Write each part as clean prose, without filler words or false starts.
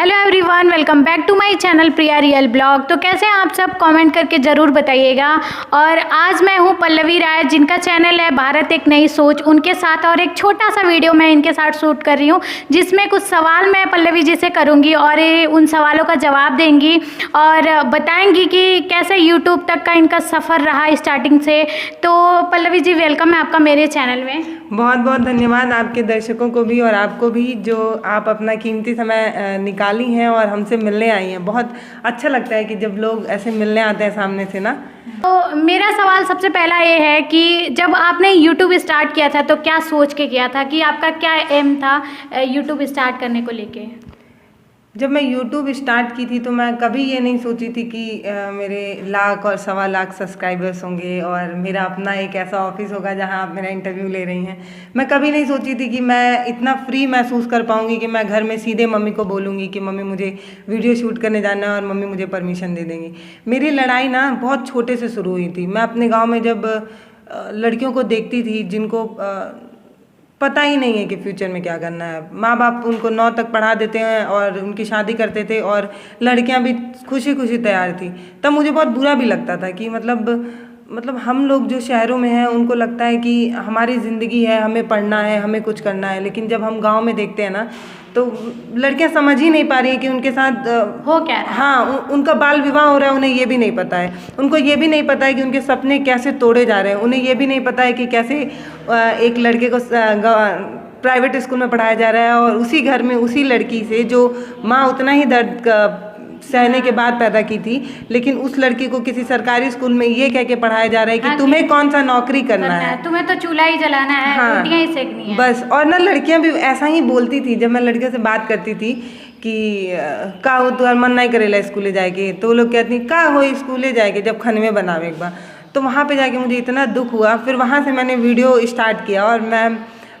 Hello everyone, welcome back to my channel Priya real blog. तो कैसे हैं आप सब, कमेंट करके ज़रूर बताइएगा। और आज मैं हूं पल्लवी राय, जिनका चैनल है भारत एक नई सोच, उनके साथ और एक छोटा सा वीडियो मैं इनके साथ शूट कर रही हूं, जिसमें कुछ सवाल मैं पल्लवी जी से करूंगी और ये उन सवालों का जवाब देंगी और बताएंगी कि कैसे यूट्यूब तक का इनका सफ़र रहा स्टार्टिंग से। तो पल्लवी जी, वेलकम है आपका मेरे चैनल में। बहुत बहुत धन्यवाद आपके दर्शकों को भी और आपको भी, जो आप अपना कीमती समय निकाली हैं और हमसे मिलने आई हैं। बहुत अच्छा लगता है कि जब लोग ऐसे मिलने आते हैं सामने से ना। तो मेरा सवाल सबसे पहला ये है कि जब आपने YouTube स्टार्ट किया था तो क्या सोच के किया था, कि आपका क्या एम था YouTube स्टार्ट करने को लेके? जब मैं YouTube स्टार्ट की थी तो मैं कभी ये नहीं सोची थी कि मेरे लाख और सवा लाख सब्सक्राइबर्स होंगे और मेरा अपना एक ऐसा ऑफिस होगा जहां आप मेरा इंटरव्यू ले रही हैं। मैं कभी नहीं सोची थी कि मैं इतना फ्री महसूस कर पाऊंगी कि मैं घर में सीधे मम्मी को बोलूँगी कि मम्मी मुझे वीडियो शूट करने जाना है और मम्मी मुझे परमिशन दे देंगी। मेरी लड़ाई ना बहुत छोटे से शुरू हुई थी। मैं अपने गाँव में जब लड़कियों को देखती थी जिनको पता ही नहीं है कि फ्यूचर में क्या करना है, माँ बाप उनको 9 तक पढ़ा देते हैं और उनकी शादी करते थे और लड़कियां भी खुशी खुशी तैयार थी। तब मुझे बहुत बुरा भी लगता था कि मतलब हम लोग जो शहरों में हैं उनको लगता है कि हमारी ज़िंदगी है, हमें पढ़ना है, हमें कुछ करना है। लेकिन जब हम गांव में देखते हैं ना तो लड़कियां समझ ही नहीं पा रही है कि उनके साथ हो क्या रहा है। हाँ, उनका बाल विवाह हो रहा है, उन्हें ये भी नहीं पता है। उनको ये भी नहीं पता है कि उनके सपने कैसे तोड़े जा रहे हैं। उन्हें ये भी नहीं पता है कि कैसे एक लड़के को प्राइवेट स्कूल में पढ़ाया जा रहा है और उसी घर में उसी लड़की से जो माँ उतना ही दर्द सहने के बाद पैदा की थी, लेकिन उस लड़की को किसी सरकारी स्कूल में ये कह के पढ़ाया जा रहा है कि तुम्हें कौन सा नौकरी करना है, तुम्हें तो चूल्हा ही जलाना है, रोटियां ही सेकनी है बस। और ना लड़कियां भी ऐसा ही बोलती थी। जब मैं लड़कियों से बात करती थी कि का हो तुम्हारा मन नहीं करेला स्कूले जाएगी, तो वो लोग कहती का हो स्कूले जाएगी जब खनवे बनावे एक बार। तो वहाँ पे जाके मुझे इतना दुख हुआ। फिर वहाँ से मैंने वीडियो स्टार्ट किया और मैं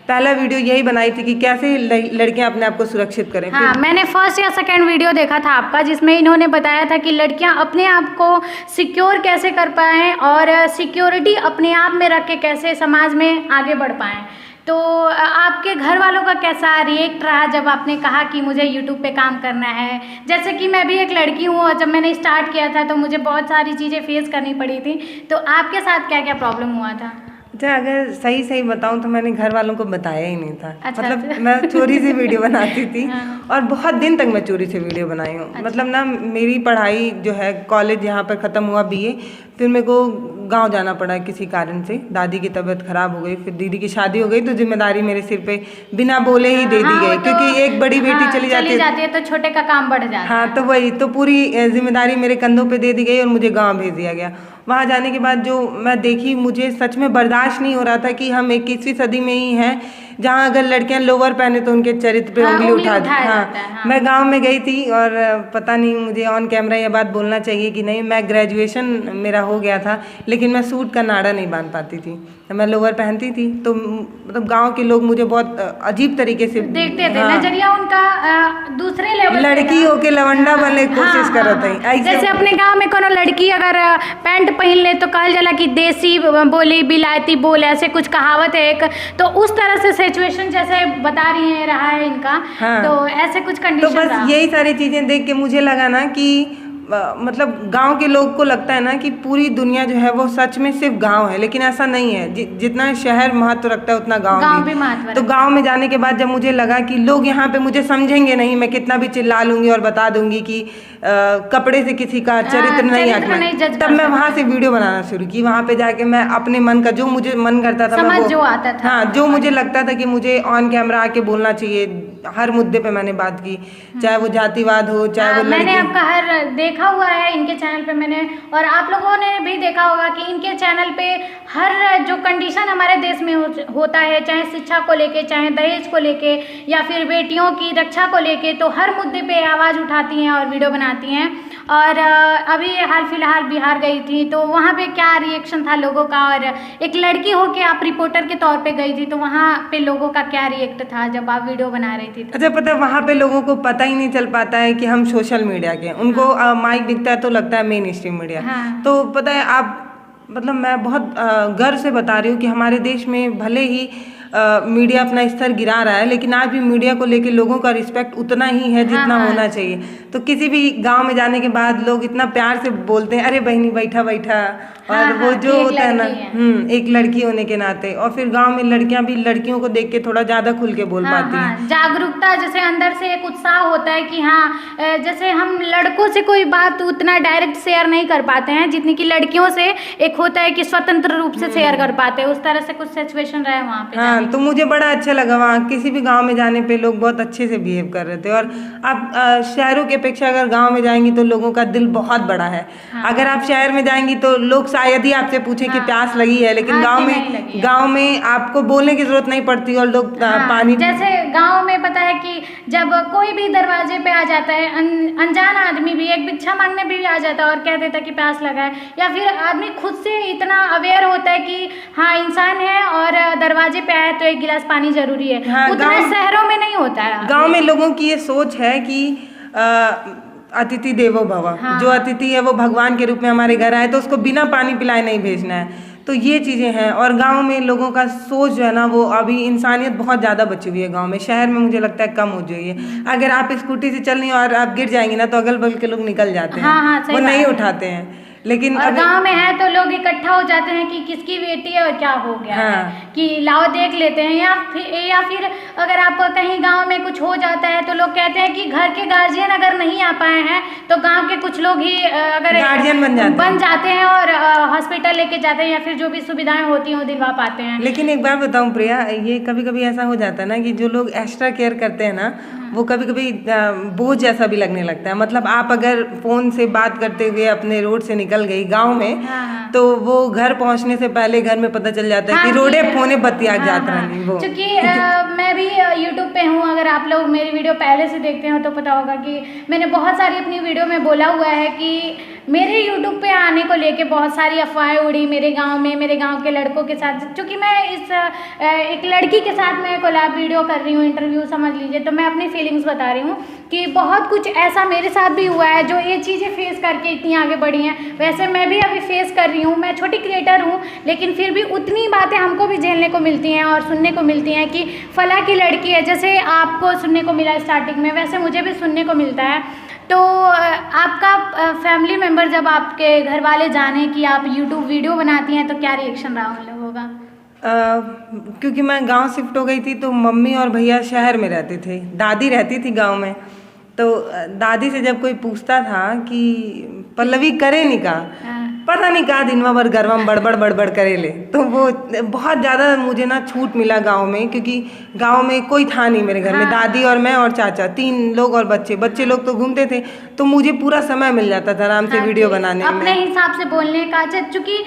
पहला वीडियो यही बनाई थी कि कैसे लड़कियां अपने आप को सुरक्षित करें। हाँ, मैंने फर्स्ट या सेकंड वीडियो देखा था आपका, जिसमें इन्होंने बताया था कि लड़कियां अपने आप को सिक्योर कैसे कर पाएँ और सिक्योरिटी अपने आप में रख के कैसे समाज में आगे बढ़ पाएँ। तो आपके घर वालों का कैसा रिएक्ट रहा जब आपने कहा कि मुझे यूट्यूब पे काम करना है? जैसे कि मैं भी एक लड़की हूँ और जब मैंने स्टार्ट किया था तो मुझे बहुत सारी चीज़ें फेस करनी पड़ी थी। तो आपके साथ क्या क्या प्रॉब्लम हुआ था? अच्छा, अगर सही सही बताऊं तो मैंने घर वालों को बताया ही नहीं था। अच्छा, मतलब अच्छा। मैं चोरी से वीडियो बनाती थी हाँ। और बहुत दिन तक मैं चोरी से वीडियो बनाई हूँ। अच्छा। मतलब ना मेरी पढ़ाई जो है, कॉलेज यहाँ पर ख़त्म हुआ BA, फिर मेरे को गांव जाना पड़ा किसी कारण से। दादी की तबीयत खराब हो गई, फिर दीदी की शादी हो गई, तो जिम्मेदारी मेरे सिर पे बिना बोले ही दे दी गई। क्योंकि एक बड़ी बेटी चली जाती है तो छोटे का काम बढ़ जाता है। हाँ, तो वही तो पूरी जिम्मेदारी मेरे कंधों पे दे दी गई और मुझे गांव भेज दिया गया। वहाँ जाने के बाद जो मैं देखी, मुझे सच में बर्दाश्त नहीं हो रहा था कि हम 21वीं सदी में ही हैं जहाँ अगर लड़कियां लोअर पहने तो उनके चरित्र पे उंगली उठा दी। हाँ, मैं गांव में गई थी और पता नहीं मुझे ऑन कैमरा ये बात बोलना चाहिए कि नहीं, मैं ग्रेजुएशन मेरा हो गया था लेकिन मैं सूट का नाड़ा नहीं बांध पाती थी, मैं लोअर पहनती थी। तो मतलब गांव के लोग मुझे बहुत अजीब तरीके से देखते थे। नजरिया उनका दूसरे लेवल, लड़की होके लवंडा बनने की कोशिश करत है। जैसे अपने गांव में कोनो लड़की अगर पैंट पहन ले तो कहल जाला कि देसी बोली, बिलायती बोल, ऐसे कुछ कहावत है एक। तो उस तरह से सिचुएशन जैसे बता रही है रहा है इनका। हाँ। तो ऐसे कुछ कंडीशन। तो बस यही सारी चीजें देख के मुझे लगा ना कि मतलब गांव के लोग को लगता है ना कि पूरी दुनिया जो है वो सच में सिर्फ गांव है, लेकिन ऐसा नहीं है। जितना शहर महत्व रखता है उतना गांव भी महत्व। तो गांव में जाने के बाद जब मुझे लगा कि लोग यहाँ पे मुझे समझेंगे नहीं, मैं कितना भी चिल्ला लूंगी और बता दूंगी कि कपड़े से किसी का चरित्र नहीं आंकना, तब मैं वहाँ से वीडियो बनाना शुरू की। वहाँ पे जाके मैं अपने मन का, जो मुझे मन करता था, मैं जो आता था, हाँ, जो मुझे लगता था कि मुझे ऑन कैमरा आके बोलना चाहिए, हर मुद्दे पे मैंने बात की, चाहे वो जातिवाद हो, चाहे वो मैंने आपका हर देखा हुआ है इनके चैनल पे मैंने, और आप लोगों ने भी देखा होगा कि इनके चैनल पे हर जो कंडीशन हमारे देश में होता है, चाहे शिक्षा को लेके, चाहे दहेज को लेके, या फिर बेटियों की रक्षा को लेके, तो हर मुद्दे पे आवाज़ उठाती हैं और वीडियो बनाती हैं। और अभी हाल फिलहाल बिहार गई थी तो वहाँ पे क्या रिएक्शन था लोगों का, और एक लड़की हो के आप रिपोर्टर के तौर पे गई थी तो वहाँ पे लोगों का क्या रिएक्ट था जब आप वीडियो बना रही थी? अच्छा, पता है वहाँ पे लोगों को पता ही नहीं चल पाता है कि हम सोशल मीडिया के, उनको माइक दिखता है तो लगता है मेन स्ट्रीम मीडिया। तो पता है आप, मतलब मैं बहुत गर्व से बता रही हूँ कि हमारे देश में भले ही मीडिया अपना स्तर गिरा रहा है, लेकिन आज भी मीडिया को लेके लोगों का रिस्पेक्ट उतना ही है जितना होना चाहिए। तो किसी भी गांव में जाने के बाद लोग इतना प्यार से बोलते हैं, अरे बहनी बैठा बैठा, और वो जो होता है ना, एक लड़की होने के नाते। और फिर गांव में लड़कियां भी लड़कियों को देख के थोड़ा ज्यादा खुल के बोल पाती हैं। जागरूकता, जैसे अंदर से एक उत्साह होता है कि हाँ, जैसे हम लड़कों से कोई बात उतना डायरेक्ट शेयर नहीं कर पाते हैं जितनी कि लड़कियों से एक होता है कि स्वतंत्र रूप से शेयर कर पाते हैं। उस तरह से कुछ सिचुएशन रहे वहाँ पे। हाँ, तो मुझे बड़ा अच्छा लगा वहाँ किसी भी गांव में जाने पे लोग बहुत अच्छे से बिहेव कर रहे थे। और आप शहरों की अपेक्षा अगर गांव में जाएंगी तो लोगों का दिल बहुत बड़ा है। अगर आप शहर में जाएंगी तो लोग शायद ही आपसे पूछे कि प्यास लगी है, लेकिन गांव में आपको बोलने की जरूरत नहीं पड़ती और लोग पानी, जैसे गांव में पता है कि जब कोई भी दरवाजे पे आ जाता है, अनजान आदमी भी एक भिक्षा मांगने भी आ जाता है और कह देता है कि प्यास लगा है, या फिर आदमी खुद से इतना अवेयर होता है कि हाँ इंसान है और दरवाजे पे आए तो एक गिलास पानी जरूरी है। उतना शहरों में नहीं होता है। गाँव में लोगों की ये सोच है कि अतिथि देवो भव, जो अतिथि है वो भगवान के रूप में हमारे घर आए तो उसको बिना पानी पिलाए नहीं भेजना है। तो ये चीज़ें हैं। और गांव में लोगों का सोच जो है ना, वो अभी इंसानियत बहुत ज़्यादा बची हुई है गांव में। शहर में मुझे लगता है कम हो गई है। अगर आप स्कूटी से चल रही और आप गिर जाएंगी ना तो अगल बगल के लोग निकल जाते हैं, वो नहीं उठाते हैं। लेकिन गांव में है तो लोग इकट्ठा हो जाते हैं कि किसकी बेटी है और क्या हो गया है, कि लाओ देख लेते हैं। या फिर अगर आप कहीं गांव में कुछ हो जाता है तो लोग कहते हैं कि घर के गार्जियन अगर नहीं आ पाए हैं तो गांव के कुछ लोग ही अगर गार्जियन बन जाते हैं और हॉस्पिटल लेके जाते हैं या फिर जो भी सुविधाएं होती हैं वो दिलवा पाते हैं। लेकिन एक बार बताऊं प्रिया, ये कभी कभी ऐसा हो जाता है ना कि जो लोग एक्स्ट्रा केयर करते हैं ना, वो कभी कभी बोझ जैसा भी लगने लगता है। मतलब आप अगर फोन से बात करते हुए अपने रोड से निकल गई गांव में, तो वो घर पहुंचने से पहले घर में पता चल जाता है कि रोडे फोने बतिया जाता है। वो क्योंकि मैं भी यूट्यूब पे हूँ, अगर आप लोग मेरी वीडियो पहले से देखते हो तो पता होगा कि मैंने बहुत सारी अपनी वीडियो में बोला हुआ है कि मेरे यूट्यूब पे आने को लेके बहुत सारी अफवाहें उड़ी मेरे गांव में, मेरे गांव के लड़कों के साथ। क्योंकि मैं एक लड़की के साथ मैं कोलैब वीडियो कर रही हूँ, इंटरव्यू समझ लीजिए, तो मैं अपनी फीलिंग्स बता रही हूँ कि बहुत कुछ ऐसा मेरे साथ भी हुआ है जो ये चीज़ें फेस करके इतनी आगे बढ़ी हैं। वैसे मैं भी अभी फेस कर रही हूँ, मैं छोटी क्रिएटर हूँ, लेकिन फिर भी उतनी बातें हमको भी झेलने को मिलती हैं और सुनने को मिलती हैं कि फला की लड़की है। जैसे आपको सुनने को मिला स्टार्टिंग में, वैसे मुझे भी सुनने को मिलता है। तो आपका फैमिली मेम्बर जब आपके घर वाले जाने कि आप यूट्यूब वीडियो बनाती हैं तो क्या रिएक्शन रहा उन लोगों का? क्योंकि मैं गांव शिफ्ट हो गई थी तो मम्मी और भैया शहर में रहते थे, दादी रहती थी गांव में। तो दादी से जब कोई पूछता था कि पल्लवी करे नहीं का, पता नहीं कहा दिन भर गरबा में बड़बड़ करे ले, तो वो बहुत ज़्यादा मुझे ना छूट मिला गांव में। क्योंकि गांव में कोई था नहीं मेरे घर में, दादी और मैं और चाचा, 3 लोग और बच्चे लोग तो घूमते थे, तो मुझे पूरा समय मिल जाता था आराम से वीडियो बनाने में, अपने हिसाब से बोलने का। चूँकि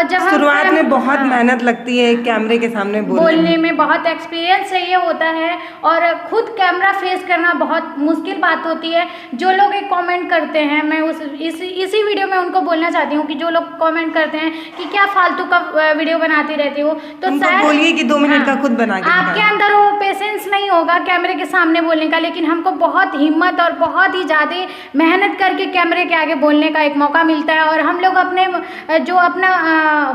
जब शुरुआत में बहुत मेहनत लगती है कैमरे के सामने बोलने में, बहुत एक्सपीरियंस चाहिए होता है और खुद कैमरा फेस करना बहुत मुश्किल बात होती है। जो लोग एक कमेंट करते हैं, मैं इसी वीडियो में उनको बोलना चाहती हूँ कि जो लोग कमेंट करते हैं कि क्या फालतू का वीडियो बनाती रहती हो, तो शायद बोलिए कि 2 मिनट का खुद बना के आपके अंदर वो पेशेंस नहीं होगा कैमरे के सामने बोलने का। लेकिन हमको बहुत हिम्मत और बहुत ही ज़्यादा मेहनत करके कैमरे के आगे बोलने का एक मौका मिलता है। और हम लोग अपने जो अपना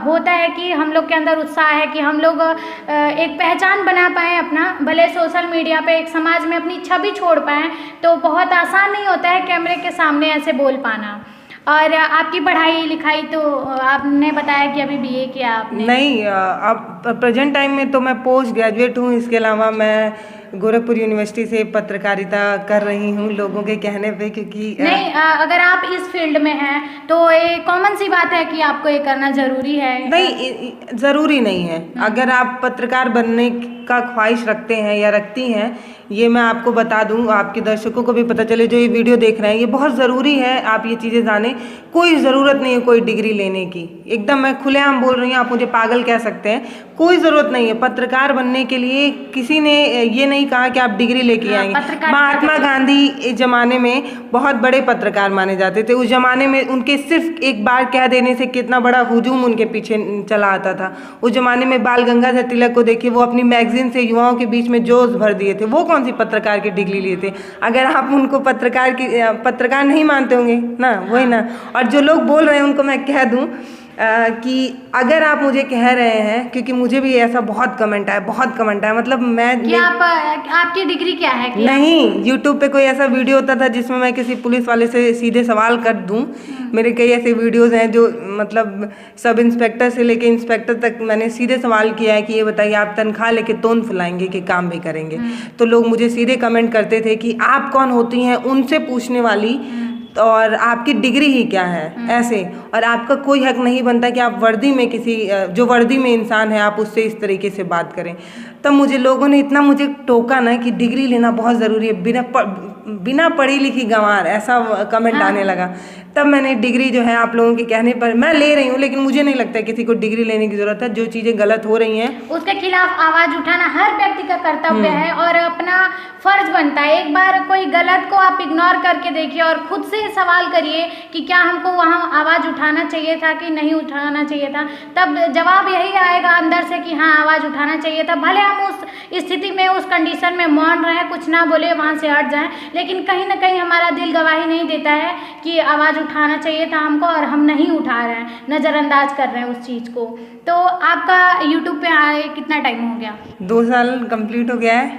होता है कि हम लोग के अंदर उत्साह है कि हम लोग एक पहचान बना पाएँ अपना, भले सोशल मीडिया पे एक समाज में अपनी छवि छोड़ पाएँ, तो बहुत आसान नहीं होता है कैमरे के सामने ऐसे बोल पाना। और आपकी पढ़ाई लिखाई तो आपने बताया कि अभी बीए किया आपने? नहीं, अब प्रेजेंट टाइम में तो मैं पोस्ट ग्रेजुएट हूँ। इसके अलावा मैं गोरखपुर यूनिवर्सिटी से पत्रकारिता कर रही हूँ लोगों के कहने पे। क्योंकि नहीं, अगर आप इस फील्ड में हैं तो ये कॉमन सी बात है कि आपको ये करना ज़रूरी है। नहीं, ज़रूरी नहीं है। अगर आप पत्रकार बनने का ख्वाहिश रखते हैं या रखती हैं, ये मैं आपको बता दूं, आपके दर्शकों को भी पता चले जो ये वीडियो देख रहे हैं, ये बहुत ज़रूरी है आप ये चीज़ें जानें। कोई ज़रूरत नहीं है कोई डिग्री लेने की, एकदम मैं खुलेआम बोल रही हूँ, आप मुझे पागल कह सकते हैं, कोई ज़रूरत नहीं है। पत्रकार बनने के लिए किसी ने ये नहीं कहा कि आप डिग्री लेके आएंगे। महात्मा गांधी इस ज़माने में बहुत बड़े पत्रकार माने जाते थे। उस ज़माने में उनके सिर्फ एक बार कह देने से कितना बड़ा हुजूम उनके पीछे चला आता था। उस ज़माने में बाल गंगाधर तिलक को देखिए, वो अपनी मैगजीन से युवाओं के बीच में जोश भर दिए थे। वो कौन सी पत्रकार की डिग्री लिए थे? अगर आप उनको पत्रकार नहीं मानते होंगे ना, वही ना। और जो लोग बोल रहे हैं उनको मैं कह दूं, कि अगर आप मुझे कह रहे हैं, क्योंकि मुझे भी ऐसा बहुत कमेंट आया, मतलब मैं कि आपकी डिग्री क्या है कि नहीं, यूट्यूब पे कोई ऐसा वीडियो होता था जिसमें मैं किसी पुलिस वाले से सीधे सवाल कर दूं। मेरे कई ऐसे वीडियोस हैं जो मतलब सब इंस्पेक्टर से लेके इंस्पेक्टर तक मैंने सीधे सवाल किया है कि ये बताइए आप तनख्वाह लेके तोंद फुलाएंगे कि काम भी करेंगे। तो लोग मुझे सीधे कमेंट करते थे कि आप कौन होती हैं उनसे पूछने वाली, और आपकी डिग्री ही क्या है ऐसे, और आपका कोई हक नहीं बनता कि आप वर्दी में किसी जो वर्दी में इंसान है आप उससे इस तरीके से बात करें। तब मुझे लोगों ने इतना मुझे टोका ना कि डिग्री लेना बहुत ज़रूरी है, बिना पढ़ी लिखी गंवार, ऐसा कमेंट आने लगा। तब मैंने डिग्री जो है आप लोगों के कहने पर मैं ले रही हूँ, लेकिन मुझे नहीं लगता किसी को डिग्री लेने की ज़रूरत है। जो चीज़ें गलत हो रही हैं उसके खिलाफ आवाज़ उठाना हर व्यक्ति का कर्तव्य है और अपना फर्ज बनता है। एक बार कोई गलत को आप इग्नोर करके देखिए और खुद से सवाल करिए कि क्या हमको वहाँ आवाज़ उठाना चाहिए था कि नहीं उठाना चाहिए था। तब जवाब यही आएगा अंदर से कि हाँ आवाज़ उठाना चाहिए था। भले हम उस स्थिति में उस कंडीशन में मौन रहें, कुछ ना बोले, वहाँ से हट जाएं, लेकिन कहीं ना कहीं हमारा दिल गवाही नहीं देता है कि आवाज़ उठाना चाहिए था हमको और हम नहीं उठा रहे हैं, नज़रअंदाज कर रहे हैं उस चीज़ को। तो आपका यूट्यूब पे आए कितना टाइम हो गया? 2 साल कंप्लीट हो गया है।